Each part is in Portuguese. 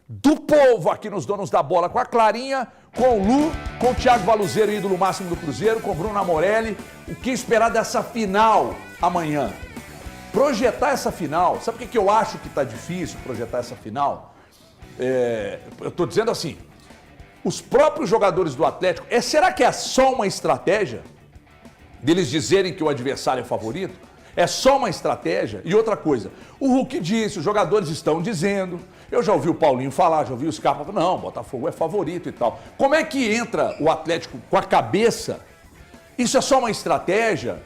do povo aqui nos Donos da Bola, com a Clarinha, com o Lu, com o Thiago Valuzeiro, ídolo máximo do Cruzeiro, com o Bruno Amorelli. O que esperar dessa final amanhã? Projetar essa final, sabe por que eu acho que está difícil projetar essa final? Eu estou dizendo assim, os próprios jogadores do Atlético, será que é só uma estratégia deles dizerem que o adversário é favorito? É só uma estratégia? E outra coisa, o Hulk disse, os jogadores estão dizendo, eu já ouvi o Paulinho falar, já ouvi o Scarpa falar, não, o Botafogo é favorito e tal. Como é que entra o Atlético com a cabeça? Isso é só uma estratégia?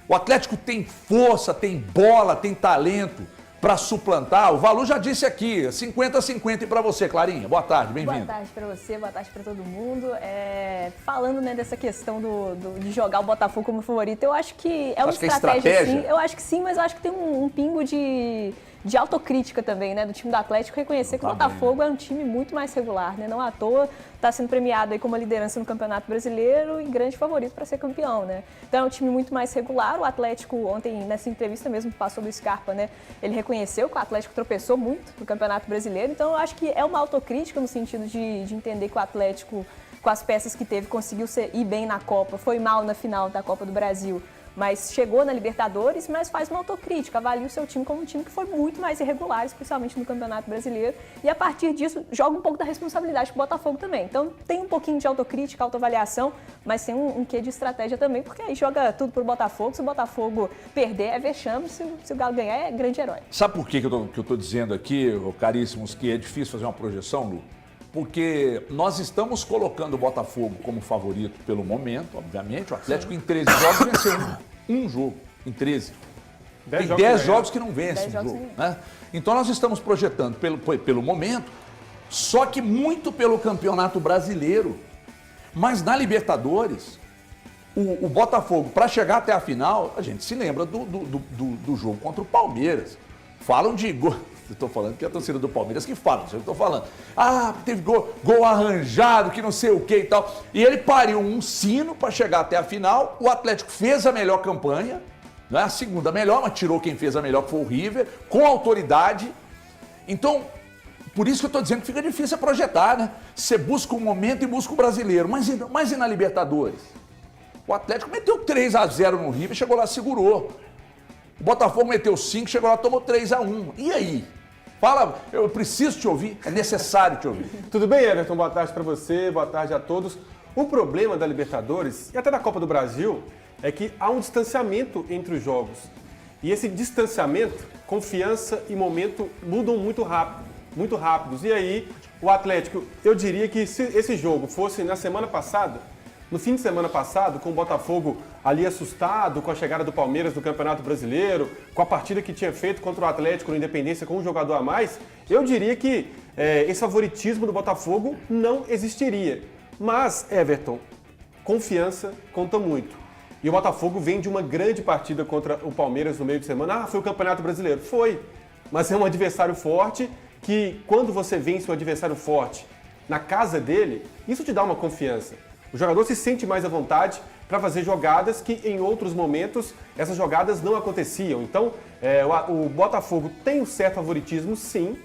O Atlético tem força, tem bola, tem talento para suplantar. O Valu já disse aqui, 50-50 para você, Clarinha. Boa tarde, bem-vindo. Boa tarde para você, boa tarde para todo mundo. Falando, né, dessa questão de jogar o Botafogo como favorito, eu acho que é uma estratégia, sim. Eu acho que sim, mas eu acho que tem um pingo de autocrítica também, né, do time do Atlético, reconhecer que o Botafogo é um time muito mais regular, né, não à toa está sendo premiado aí como a liderança no Campeonato Brasileiro e grande favorito para ser campeão, né. Então é um time muito mais regular. O Atlético, ontem, nessa entrevista mesmo que passou do Scarpa, né, ele reconheceu que o Atlético tropeçou muito no Campeonato Brasileiro, então eu acho que é uma autocrítica no sentido de entender que o Atlético, com as peças que teve, conseguiu ir bem na Copa, foi mal na final da Copa do Brasil, mas chegou na Libertadores, mas faz uma autocrítica, avalia o seu time como um time que foi muito mais irregular, especialmente no Campeonato Brasileiro, e a partir disso joga um pouco da responsabilidade pro Botafogo também. Então tem um pouquinho de autocrítica, autoavaliação, mas tem um quê de estratégia também, porque aí joga tudo pro Botafogo. Se o Botafogo perder é vexame, se o Galo ganhar é grande herói. Sabe por que eu tô dizendo aqui, caríssimos, que é difícil fazer uma projeção, Lu? Porque nós estamos colocando o Botafogo como favorito pelo momento, obviamente. O Atlético em 13 jogos venceu um jogo, em 13. Tem 10 jogos que não vence um jogo, né? Então nós estamos projetando pelo momento, só que muito pelo Campeonato Brasileiro. Mas na Libertadores, o Botafogo, para chegar até a final, a gente se lembra do jogo contra o Palmeiras. Falam de gol. Estou falando que é a torcida do Palmeiras que fala, eu estou falando. Teve gol arranjado, que não sei o que e tal. E ele pariu um sino para chegar até a final. O Atlético fez a melhor campanha, não é a segunda melhor, mas tirou quem fez a melhor, que foi o River, com autoridade. Então, por isso que eu estou dizendo que fica difícil projetar, né? Você busca um momento e busca o brasileiro, mas e na Libertadores? O Atlético meteu 3-0 no River, chegou lá, segurou. O Botafogo meteu 5, chegou lá, tomou 3-1. E aí? Fala, eu preciso te ouvir, é necessário te ouvir. Tudo bem, Everton? Boa tarde para você, boa tarde a todos. O problema da Libertadores e até da Copa do Brasil é que há um distanciamento entre os jogos. E esse distanciamento, confiança e momento mudam muito rápidos. E aí, o Atlético, eu diria que se esse jogo fosse na semana passada, no fim de semana passado, com o Botafogo ali assustado com a chegada do Palmeiras no Campeonato Brasileiro, com a partida que tinha feito contra o Atlético no Independência com um jogador a mais, eu diria que esse favoritismo do Botafogo não existiria. Mas, Everton, confiança conta muito. E o Botafogo vem de uma grande partida contra o Palmeiras no meio de semana. Foi o Campeonato Brasileiro. Foi. Mas é um adversário forte que, quando você vence um adversário forte na casa dele, isso te dá uma confiança. O jogador se sente mais à vontade para fazer jogadas que em outros momentos essas jogadas não aconteciam. Então, o Botafogo tem um certo favoritismo, sim,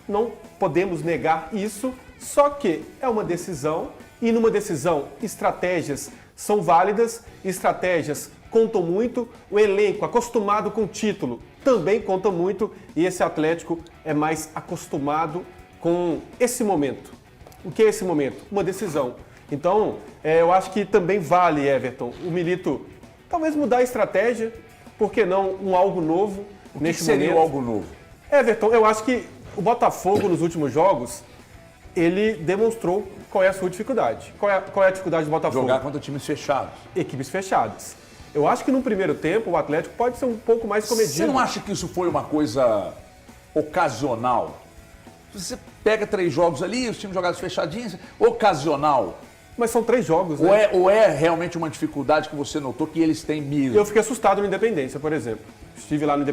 não podemos negar isso, só que é uma decisão e numa decisão estratégias são válidas, estratégias contam muito, o elenco acostumado com o título também conta muito e esse Atlético é mais acostumado com esse momento. O que é esse momento? Uma decisão. Então, eu acho que também vale, Everton, o Milito talvez mudar a estratégia, por que não um algo novo neste momento? O que seria algo novo? Everton, eu acho que o Botafogo nos últimos jogos, ele demonstrou qual é a sua dificuldade. Qual é a dificuldade do Botafogo? Jogar contra times fechados. Equipes fechadas. Eu acho que no primeiro tempo o Atlético pode ser um pouco mais comedido. Você não acha que isso foi uma coisa ocasional? Você pega 3 jogos ali, os times jogados fechadinhos, ocasional. Mas são 3 jogos, né? Ou é realmente uma dificuldade que você notou que eles têm mesmo? Eu fiquei assustado no Independência, por exemplo. Estive lá no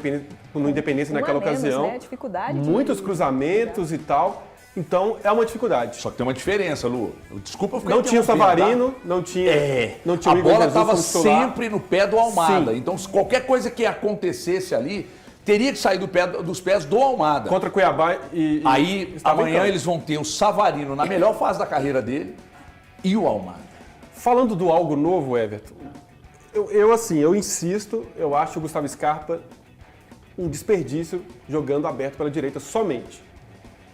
Independência naquela ocasião. Né? Dificuldade muitos cruzamentos e tal. Então, é uma dificuldade. Só que tem uma diferença, Lu. Desculpa eu ficar Não tinha o Savarino, não tinha o A bola estava sempre no pé do Almada. Sim. Então, se qualquer coisa que acontecesse ali, teria que sair dos pés do Almada. Contra Cuiabá e aí, amanhã eles vão ter o Savarino na melhor fase da carreira dele e o Almada. Falando do algo novo, Everton, eu insisto, eu acho o Gustavo Scarpa um desperdício jogando aberto pela direita somente.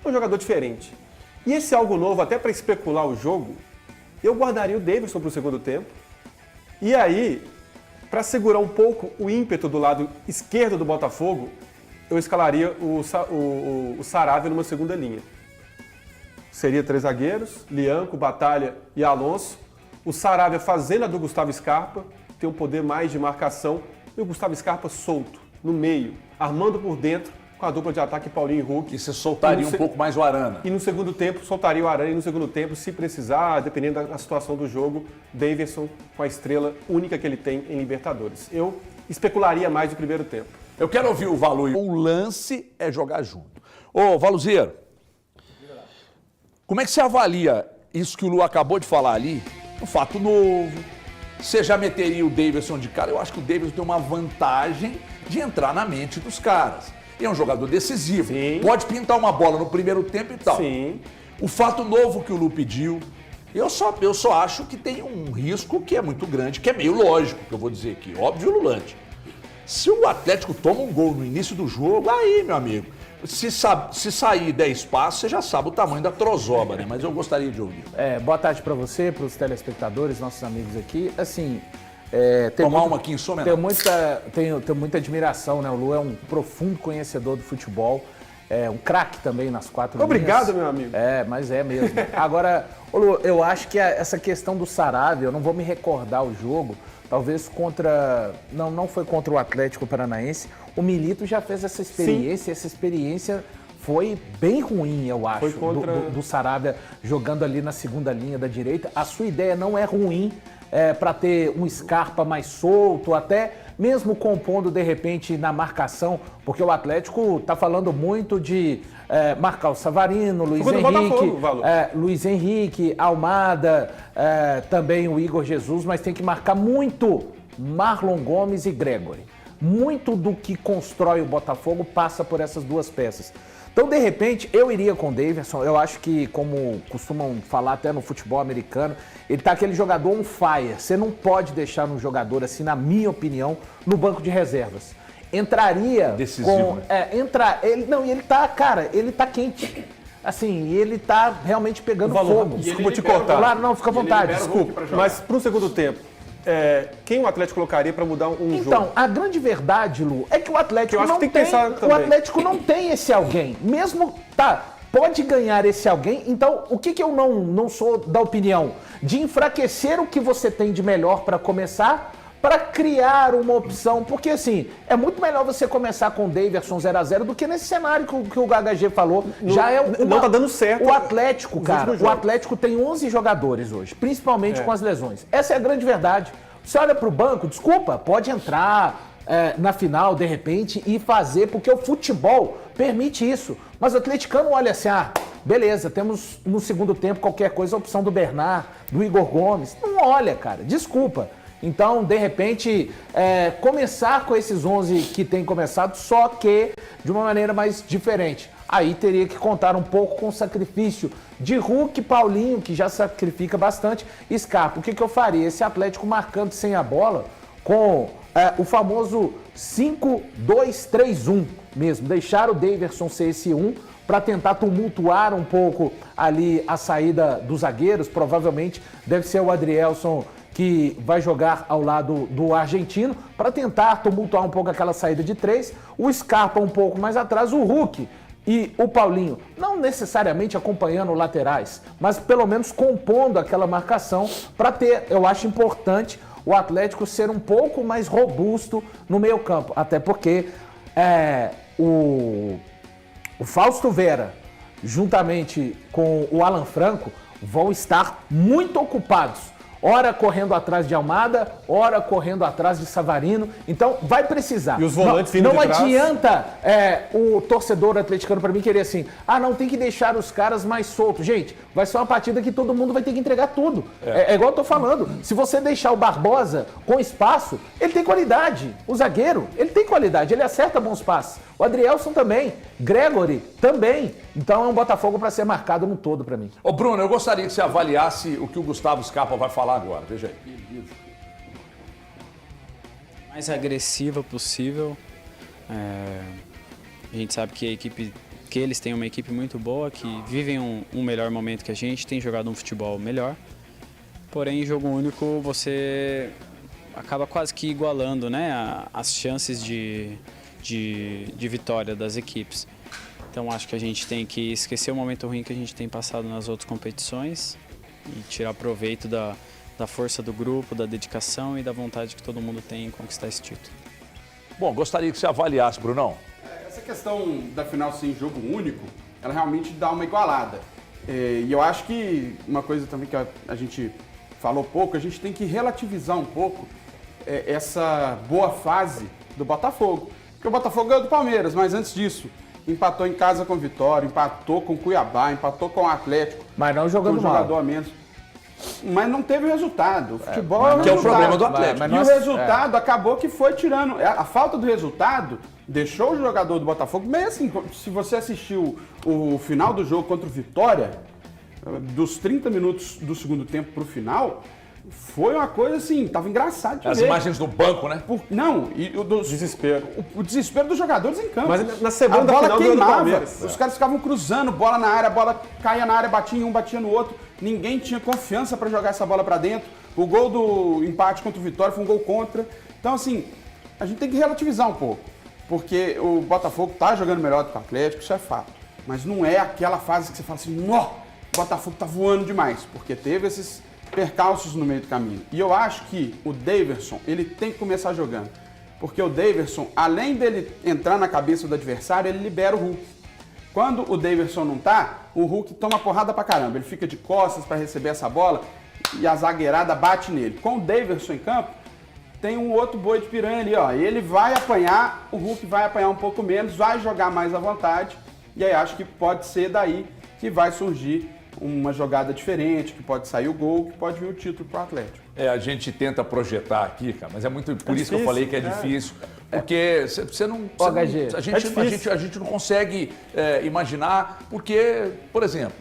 É um jogador diferente. E esse algo novo, até para especular o jogo, eu guardaria o Davidson para o segundo tempo. E aí, para segurar um pouco o ímpeto do lado esquerdo do Botafogo, eu escalaria o Saravia numa segunda linha. Seria 3 zagueiros, Lianco, Batalha e Alonso. O Saravia fazendo a do Gustavo Scarpa, tem um poder mais de marcação. E o Gustavo Scarpa solto, no meio, armando por dentro, com a dupla de ataque Paulinho e Hulk. E você soltaria um pouco mais o Arana. E no segundo tempo, soltaria o Arana. E no segundo tempo, se precisar, dependendo da situação do jogo, Davidson com a estrela única que ele tem em Libertadores. Eu especularia mais no primeiro tempo. Eu quero ouvir o Valu. O lance é jogar junto. Ô, Valuzeiro, como é que você avalia isso que o Lu acabou de falar ali? Um fato novo. Você já meteria o Davidson de cara? Eu acho que o Davidson tem uma vantagem de entrar na mente dos caras. E é um jogador decisivo. Sim. Pode pintar uma bola no primeiro tempo e tal. Sim. O fato novo que o Lu pediu, eu só acho que tem um risco que é muito grande, que é meio lógico, que eu vou dizer aqui, óbvio, Lulante. Se o Atlético toma um gol no início do jogo, aí, meu amigo, se sair 10 passos, você já sabe o tamanho da trozoba, né? Mas eu gostaria de ouvir. Boa tarde para você, para os telespectadores, nossos amigos aqui. Assim, tomar uma aqui em sua homenagem. Tenho muita admiração, né? O Lu é um profundo conhecedor do futebol, um craque também nas 4 linhas. Obrigado, meu amigo. Mas é mesmo. Agora, Lu, eu acho que essa questão do Saravia, eu não vou me recordar o jogo, talvez não foi contra o Atlético Paranaense. O Milito já fez essa experiência. Sim. Essa experiência foi bem ruim, eu acho, do Saravia jogando ali na segunda linha da direita. A sua ideia não é ruim para ter um Scarpa mais solto, até mesmo compondo de repente na marcação, porque o Atlético está falando muito de marcar o Savarino, Luiz Henrique, Almada, também o Igor Jesus, mas tem que marcar muito Marlon Gomes e Gregory. Muito do que constrói o Botafogo passa por essas duas peças. Então, de repente, eu iria com o Davidson. Eu acho que, como costumam falar até no futebol americano, ele tá aquele jogador on fire. Você não pode deixar um jogador assim, na minha opinião, no banco de reservas. Entraria decisivo, né? Ele tá quente. Assim, ele tá realmente pegando fogo. Desculpa te cortar. Claro, não, fica à vontade. Desculpa, mas para o segundo tempo, quem o Atlético colocaria para mudar um jogo? Então, a grande verdade, Lu, é que o Atlético não tem esse alguém. Mesmo, pode ganhar esse alguém. Então, o que eu não sou da opinião? De enfraquecer o que você tem de melhor para começar, para criar uma opção. Porque, assim, é muito melhor você começar com o Davidson 0-0 do que nesse cenário que o HG falou. Não tá dando certo. O Atlético, cara, o Atlético tem 11 jogadores hoje, principalmente com as lesões. Essa é a grande verdade. Você olha pro banco, desculpa, pode entrar na final, de repente, e fazer, porque o futebol permite isso. Mas o atleticano olha assim, beleza, temos no segundo tempo qualquer coisa, a opção do Bernard, do Igor Gomes. Não olha, cara, desculpa. Então, de repente, começar com esses 11 que tem começado, só que de uma maneira mais diferente. Aí teria que contar um pouco com o sacrifício de Hulk, Paulinho, que já sacrifica bastante, Scarpa. O que eu faria? Esse Atlético marcando sem a bola com o famoso 5-2-3-1 mesmo. Deixar o Davidson ser esse 1 para tentar tumultuar um pouco ali a saída dos zagueiros. Provavelmente deve ser o Adrielson que vai jogar ao lado do argentino, para tentar tumultuar um pouco aquela saída de 3, o Scarpa um pouco mais atrás, o Hulk e o Paulinho, não necessariamente acompanhando laterais, mas pelo menos compondo aquela marcação, para ter, eu acho importante, o Atlético ser um pouco mais robusto no meio campo, até porque o Fausto Vera, juntamente com o Alan Franco, vão estar muito ocupados. Ora correndo atrás de Almada, ora correndo atrás de Savarino. Então, vai precisar. E os volantes vindo de trás? Não adianta o torcedor atleticano para mim querer assim, não tem que deixar os caras mais soltos. Gente, vai ser uma partida que todo mundo vai ter que entregar tudo. É igual eu tô falando. Se você deixar o Barbosa com espaço, ele tem qualidade. O zagueiro, ele tem qualidade, ele acerta bons passes. O Adrielson também. Gregory também. Então é um Botafogo para ser marcado no todo para mim. Ô Bruno, eu gostaria que você avaliasse o que o Gustavo Scarpa vai falar agora. Veja aí. Mais agressiva possível. A gente sabe que eles têm uma equipe muito boa, que vivem um melhor momento que a gente, tem jogado um futebol melhor. Porém, em jogo único, você acaba quase que igualando, né, as chances de vitória das equipes. Então, acho que a gente tem que esquecer o momento ruim que a gente tem passado nas outras competições e tirar proveito da força do grupo, da dedicação e da vontade que todo mundo tem em conquistar esse título. Bom, gostaria que você avaliasse, Brunão. Essa questão da final sem jogo único, ela realmente dá uma igualada. E eu acho que uma coisa também que a gente falou pouco, a gente tem que relativizar um pouco essa boa fase do Botafogo. Porque o Botafogo ganhou do Palmeiras, mas antes disso, empatou em casa com o Vitória, empatou com o Cuiabá, empatou com o Atlético. Mas não jogando com um jogador a menos. Mas não teve resultado. O futebol é o que é o problema do Atlético. E o resultado acabou que foi tirando. A falta do resultado deixou o jogador do Botafogo, meio assim, se você assistiu o final do jogo contra o Vitória, dos 30 minutos do segundo tempo pro final, foi uma coisa assim, tava engraçado de As ver. imagens do banco, né? Desespero. O desespero dos jogadores em campo. Mas na segunda a bola final ganhou do queimava, Palmeiras. os caras ficavam cruzando, bola na área, a bola caía na área, batia em um, batia no outro. Ninguém tinha confiança para jogar essa bola para dentro. O gol do empate contra o Vitória foi um gol contra. Então, assim, a gente tem que relativizar um pouco. Porque o Botafogo tá jogando melhor do que o Atlético, isso é fato. Mas não é aquela fase que você fala assim, ó, o Botafogo tá voando demais. Porque teve esses percalços no meio do caminho. E eu acho que o Daverson, ele tem que começar jogando. Porque o Daverson, além dele entrar na cabeça do adversário, ele libera o Hulk. Quando o Daverson não tá, o Hulk toma porrada pra caramba. Ele fica de costas para receber essa bola e a zagueirada bate nele. Com o Daverson em campo, tem um outro boi de piranha ali, ó. Ele vai apanhar, o Hulk vai apanhar um pouco menos, vai jogar mais à vontade. E aí acho que pode ser daí que vai surgir uma jogada diferente, que pode sair o gol, que pode vir o título pro Atlético. A gente tenta projetar aqui, cara, mas é muito por isso que eu falei que é difícil. Porque você não. A gente não consegue imaginar, porque, por exemplo,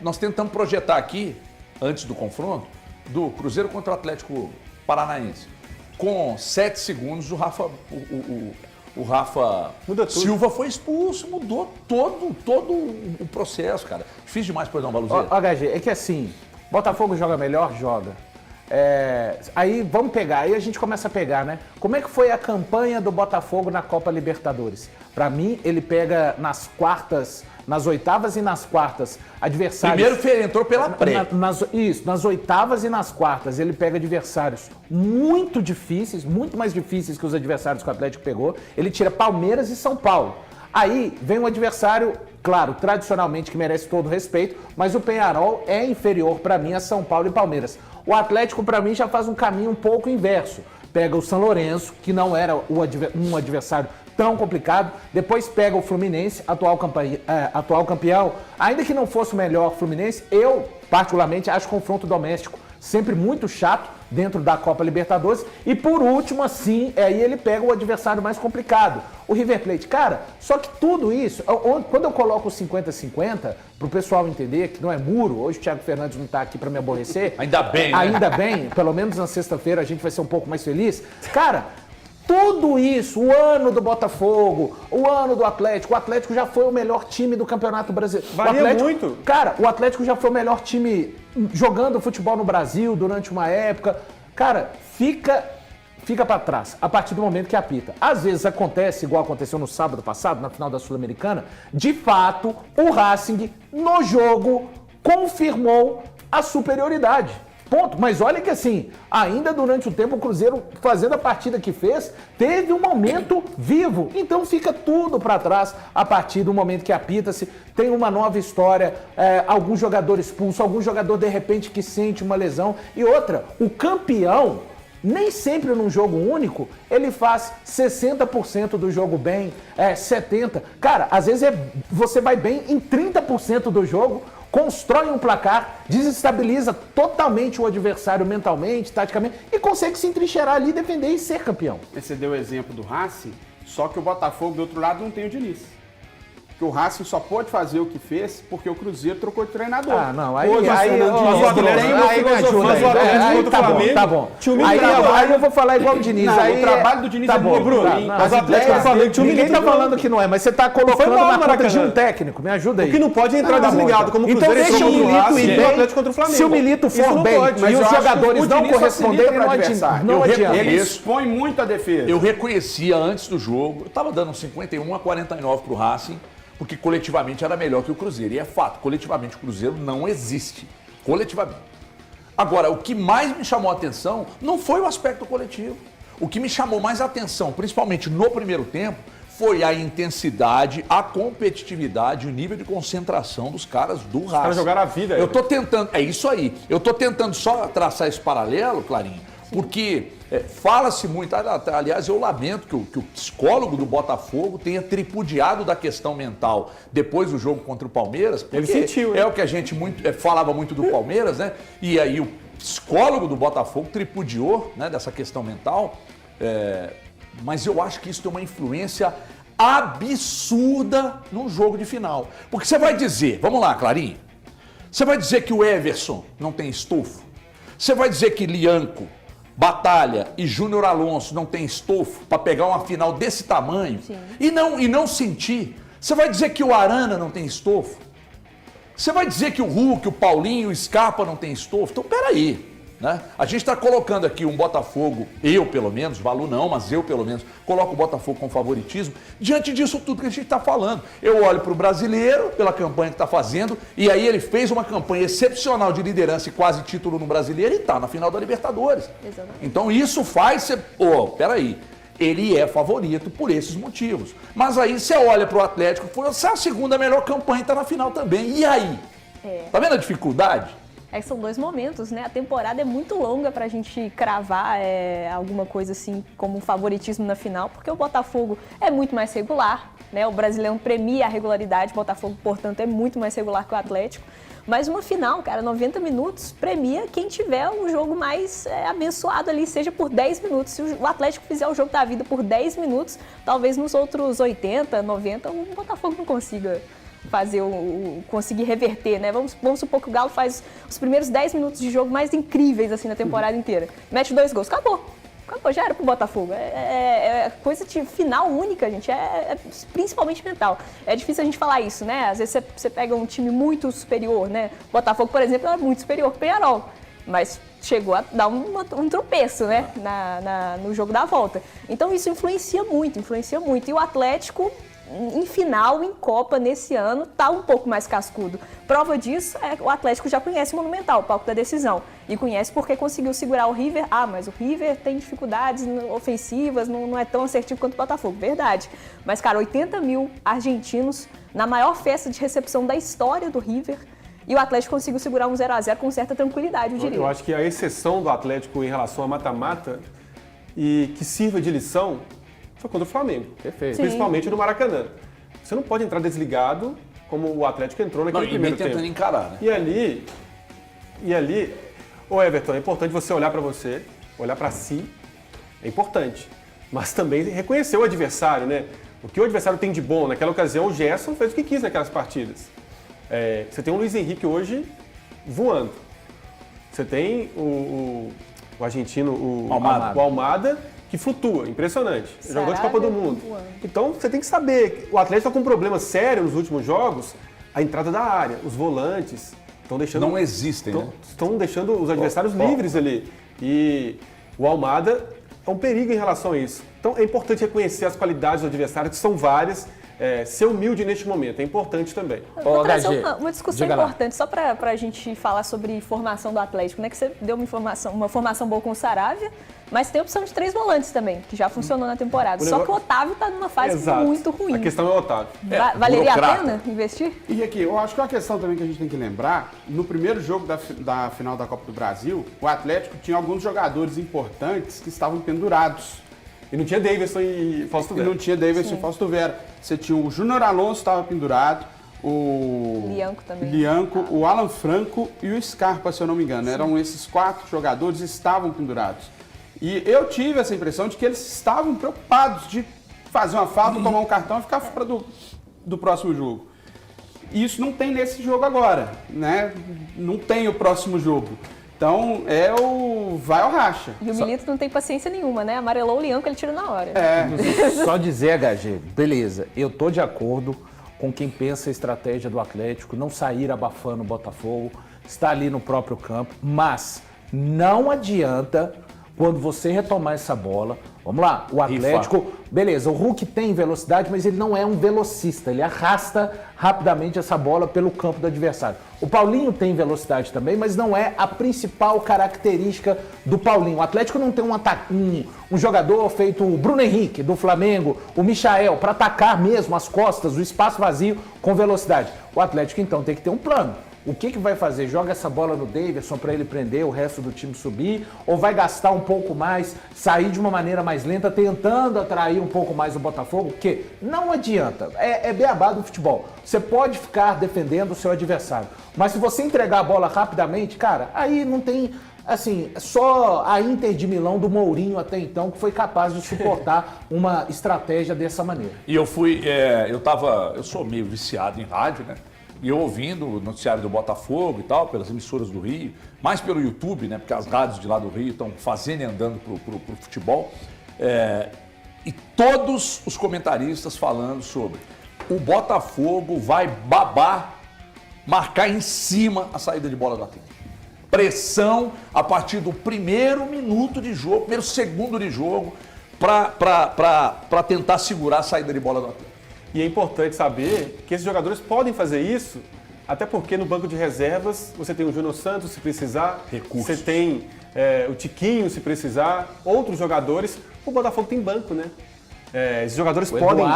nós tentamos projetar aqui, antes do confronto, do Cruzeiro contra o Atlético Paranaense. Com 7 segundos, o Rafa Silva foi expulso, mudou todo o processo, cara. Difícil demais por dar um Baluzeiro. HG, é que assim, Botafogo joga melhor? Joga. Aí vamos pegar, aí a gente começa a pegar, né? Como é que foi a campanha do Botafogo na Copa Libertadores? Pra mim, ele pega nas quartas, nas oitavas e nas quartas, adversários... Primeiro ele entrou pela pré. Nas oitavas e nas quartas, ele pega adversários muito difíceis, muito mais difíceis que os adversários que o Atlético pegou. Ele tira Palmeiras e São Paulo. Aí vem um adversário, claro, tradicionalmente que merece todo o respeito, mas o Peñarol é inferior para mim a São Paulo e Palmeiras. O Atlético, para mim, já faz um caminho um pouco inverso. Pega o São Lourenço, que não era um adversário tão complicado, depois pega o Fluminense, atual campeão. Ainda que não fosse o melhor Fluminense, eu, particularmente, acho o confronto doméstico sempre muito chato dentro da Copa Libertadores. E por último, assim, aí ele pega o adversário mais complicado, o River Plate. Cara, só que tudo isso, quando eu coloco o 50-50, pro pessoal entender que não é muro, hoje o Thiago Fernandes não tá aqui para me aborrecer. Ainda bem, né? Ainda bem, pelo menos na sexta-feira a gente vai ser um pouco mais feliz. Cara, tudo isso, o ano do Botafogo, o ano do Atlético, o Atlético já foi o melhor time do Campeonato Brasileiro. Varia muito. Cara, o Atlético já foi o melhor time jogando futebol no Brasil durante uma época. Cara, fica para trás a partir do momento que apita. Às vezes acontece, igual aconteceu no sábado passado, na final da Sul-Americana, de fato, o Racing, no jogo, confirmou a superioridade. Ponto. Mas olha que assim, ainda durante o tempo o Cruzeiro, fazendo a partida que fez, teve um momento vivo. Então fica tudo para trás a partir do momento que apita-se. Tem uma nova história, algum jogador expulso, algum jogador de repente que sente uma lesão. E outra, o campeão, nem sempre num jogo único, ele faz 60% do jogo bem, 70%. Cara, às vezes você vai bem em 30% do jogo, constrói um placar, desestabiliza totalmente o adversário mentalmente, taticamente, e consegue se entrincheirar ali, defender e ser campeão. Você deu o exemplo do Racing, Só que o Botafogo, do outro lado, não tem o Diniz. Porque o Racing só pode fazer o que fez porque o Cruzeiro trocou de treinador. Ah, não, aí... Hoje, aí Fernando Diniz, o Atlético tem uma filosofia tá bom. Aí eu vou falar igual o Diniz. Não, aí o trabalho do Diniz é muito ruim. Mas o Atlético eu falei que tinha um Ninguém tá falando que não é, mas você tá colocando mal, na conta Maracanã. de um técnico. Me ajuda aí. O que não pode é entrar Tá bom, desligado, como o então Cruzeiro deixa o entrou contra Milito Racing ir e o bem. Atlético contra o Flamengo. Se o Milito Isso for não bem pode. e Mas eu os acho que jogadores o não Diniz corresponderem, facilita não pro adianta. adversário. Não adianta. Ele expõe muito a defesa. Eu reconhecia antes do jogo, eu estava dando 51-49 para o Racing, porque coletivamente era melhor que o Cruzeiro. E é fato, coletivamente o Cruzeiro não existe. Coletivamente. Agora, o que mais me chamou a atenção não foi o aspecto coletivo. O que me chamou mais a atenção, principalmente no primeiro tempo, foi a intensidade, a competitividade, o nível de concentração dos caras do Racing. Os caras jogaram a vida. Eu tô tentando, é isso aí. Eu tô tentando só traçar esse paralelo, Clarinho, porque fala-se muito, aliás, eu lamento que o psicólogo do Botafogo tenha tripudiado da questão mental depois do jogo contra o Palmeiras, porque ele sentiu, é o que a gente falava muito do Palmeiras, né? E aí o psicólogo do Botafogo tripudiou, né, dessa questão mental, mas eu acho que isso tem uma influência absurda no jogo de final. Porque você vai dizer, vamos lá, Clarinho, você vai dizer que o Everson não tem estofo? Você vai dizer que Lianco, Batalha e Júnior Alonso não tem estofo para pegar uma final desse tamanho e não sentir? Você vai dizer que o Arana não tem estofo? Você vai dizer que o Hulk, o Paulinho, o Scarpa não tem estofo? Então, peraí. Né? A gente está colocando aqui um Botafogo, eu pelo menos, Valu não, mas eu pelo menos, coloco o Botafogo com favoritismo, diante disso tudo que a gente está falando. Eu olho para o brasileiro, pela campanha que está fazendo, e aí ele fez uma campanha excepcional de liderança e quase título no brasileiro e está na final da Libertadores. Exatamente. Então isso faz você... peraí. Ele é favorito por esses motivos. Mas aí você olha para o Atlético, você é a segunda melhor campanha e está na final também. E aí? Tá vendo a dificuldade? São dois momentos, né? A temporada é muito longa pra gente cravar alguma coisa assim como um favoritismo na final, porque o Botafogo é muito mais regular, né? O Brasileirão premia a regularidade, o Botafogo, portanto, é muito mais regular que o Atlético. Mas uma final, cara, 90 minutos, premia quem tiver o jogo mais abençoado ali, seja por 10 minutos. Se o Atlético fizer o jogo da vida por 10 minutos, talvez nos outros 80, 90, o Botafogo não consiga fazer conseguir reverter, né? Vamos supor que o Galo faz os primeiros 10 minutos de jogo mais incríveis assim na temporada inteira. Mete 2 gols, acabou, já era pro Botafogo. É coisa de final única, gente, principalmente mental. É difícil a gente falar isso, né? Às vezes você pega um time muito superior, né? O Botafogo, por exemplo, é muito superior pro Peñarol, mas chegou a dar um tropeço, né? No jogo da volta. Então isso influencia muito. E o Atlético, em final, em Copa, nesse ano, tá um pouco mais cascudo. Prova disso é que o Atlético já conhece o Monumental, o palco da decisão. E conhece porque conseguiu segurar o River. Mas o River tem dificuldades ofensivas, não é tão assertivo quanto o Botafogo. Verdade. Mas, cara, 80 mil argentinos na maior festa de recepção da história do River. E o Atlético conseguiu segurar um 0-0 com certa tranquilidade, eu diria. Eu acho que a exceção do Atlético em relação a mata-mata e que sirva de lição foi contra o Flamengo. Perfeito. Principalmente no Maracanã. Você não pode entrar desligado como o Atlético entrou naquele primeiro tempo. Tentando encarar, né? E ali, ô Everton, é importante você olhar para você, olhar para si, é importante. Mas também reconhecer o adversário, né? O que o adversário tem de bom. Naquela ocasião, o Gerson fez o que quis naquelas partidas. Você tem o Luiz Henrique hoje voando. Você tem o argentino, o Almada, que flutua, impressionante. Jogou de Copa do Mundo. Então você tem que saber, o Atlético está com um problema sério nos últimos jogos, a entrada da área, os volantes estão deixando... Não existem, né? Estão deixando os adversários livres ali. E o Almada é um perigo em relação a isso. Então é importante reconhecer as qualidades do adversário, que são várias, ser humilde neste momento, é importante também. Vou trazer uma discussão importante, só para a gente falar sobre formação do Atlético, né? Que você deu uma formação boa com o Saravia, mas tem a opção de 3 volantes também, que já funcionou na temporada. Só que o Otávio está numa fase muito ruim. A questão é o Otávio. Valeria a pena investir? E aqui, eu acho que uma questão também que a gente tem que lembrar, no primeiro jogo da final da Copa do Brasil, o Atlético tinha alguns jogadores importantes que estavam pendurados. E não tinha Davidson e Fausto Vera. E não tinha Davidson e Fausto Vera. Você tinha o Júnior Alonso, estava pendurado, o Lianco também. O Alan Franco e o Scarpa, se eu não me engano. Eram esses 4 jogadores que estavam pendurados. E eu tive essa impressão de que eles estavam preocupados de fazer uma falta, tomar um cartão e ficar fora do próximo jogo. Isso não tem nesse jogo agora, né? Não tem o próximo jogo. Então, vai ao racha. E o Milito não tem paciência nenhuma, né? Amarelou o leão que ele tira na hora. Só dizer, HG, beleza, eu tô de acordo com quem pensa a estratégia do Atlético, não sair abafando o Botafogo, estar ali no próprio campo, mas não adianta quando você retomar essa bola. Vamos lá, o Atlético, beleza, o Hulk tem velocidade, mas ele não é um velocista, ele arrasta rapidamente essa bola pelo campo do adversário. O Paulinho tem velocidade também, mas não é a principal característica do Paulinho. O Atlético não tem um jogador feito o Bruno Henrique, do Flamengo, o Michael, para atacar mesmo as costas, o espaço vazio com velocidade. O Atlético, então, tem que ter um plano. O que vai fazer? Joga essa bola no Davidson para ele prender, o resto do time subir? Ou vai gastar um pouco mais, sair de uma maneira mais lenta, tentando atrair um pouco mais o Botafogo? Porque não adianta, é beabá do futebol. Você pode ficar defendendo o seu adversário, mas se você entregar a bola rapidamente, cara, aí não tem... Assim, só a Inter de Milão do Mourinho até então que foi capaz de suportar uma estratégia dessa maneira. E eu sou meio viciado em rádio, né? E eu ouvindo o noticiário do Botafogo e tal, pelas emissoras do Rio, mais pelo YouTube, né? Porque as rádios de lá do Rio estão fazendo e andando pro futebol. E todos os comentaristas falando sobre o Botafogo vai marcar em cima a saída de bola do Atlético. Pressão a partir do primeiro minuto de jogo, primeiro segundo de jogo, para tentar segurar a saída de bola do Atlético. E é importante saber que esses jogadores podem fazer isso, até porque no banco de reservas você tem o Júnior Santos se precisar, recursos. Você tem o Tiquinho se precisar, outros jogadores. O Botafogo tem banco, né? Esses jogadores podem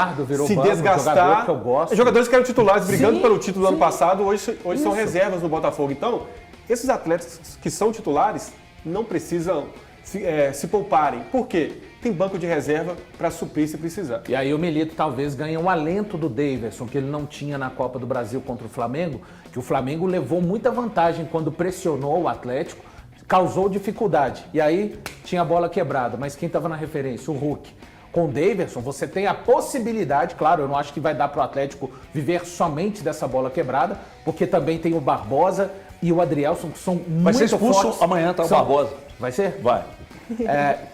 se desgastar. Jogador que eu gosto. Jogadores que eram titulares brigando pelo título do ano passado, hoje são reservas no Botafogo. Então, esses atletas que são titulares não precisam se pouparem. Por quê? Tem banco de reserva para suprir se precisar. E aí o Milito talvez ganhe um alento do Davidson, que ele não tinha na Copa do Brasil contra o Flamengo, que o Flamengo levou muita vantagem quando pressionou o Atlético, causou dificuldade. E aí tinha a bola quebrada, mas quem estava na referência? O Hulk. Com o Davidson, você tem a possibilidade, claro, eu não acho que vai dar para o Atlético viver somente dessa bola quebrada, porque também tem o Barbosa e o Adrielson, que são muito fortes. Vai ser expulso amanhã, tá o Barbosa. Vai ser? Vai.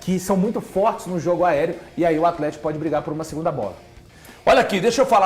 Que são muito fortes no jogo aéreo, e aí o Atlético pode brigar por uma segunda bola. Olha aqui, deixa eu falar